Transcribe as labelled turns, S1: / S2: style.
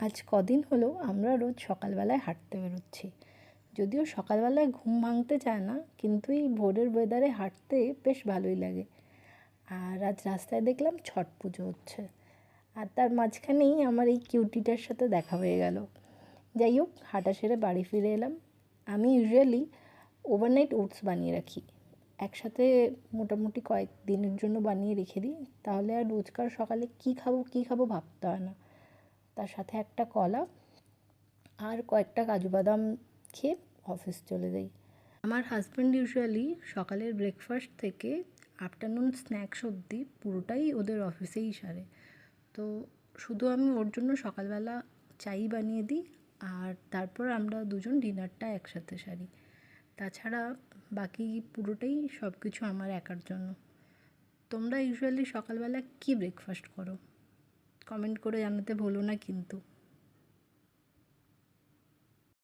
S1: আজ কদিন হলো আমরা রোজ সকালবেলায় হাঁটতে বেরোচ্ছি। যদিও সকালবেলায় ঘুম ভাঙতে চায় না, কিন্তু এই ভোরের ওয়েদারে হাঁটতে বেশ ভালোই লাগে। আর আজ রাস্তায় দেখলাম ছট পুজো হচ্ছে, আর তার মাঝখানেই আমার এই কিউটিটার সাথে দেখা হয়ে গেল। যাই হোক, হাঁটা সেরে বাড়ি ফিরে এলাম। আমি ইউজুয়ালি ওভারনাইট ওটস বানিয়ে রাখি, একসাথে মোটামুটি কয়েক দিনের জন্য বানিয়ে রেখে দিই, তাহলে আর রোজকার সকালে কী খাবো ভাবতে হয় না। তার সাথে একটা কলা আর কয়েকটা কাজু বাদাম খেয়ে অফিস চলে যাই। আমার হাজব্যান্ড ইউজুয়ালি সকালের ব্রেকফাস্ট থেকে আফটারনুন স্ন্যাক্স অবধি পুরোটাই ওদের অফিসেই সারে। তো শুধু আমি ওর জন্য সকালবেলা চাই বানিয়ে দিই, আর তারপর আমরা দুজন ডিনারটা একসাথে সারি। তাছাড়া বাকি পুরোটাই সব কিছু আমার একার জন্য। তোমরা ইউজুয়ালি সকালবেলা কী ব্রেকফাস্ট করো? কমেন্ট করে জানাতে ভুলো না কিন্তু।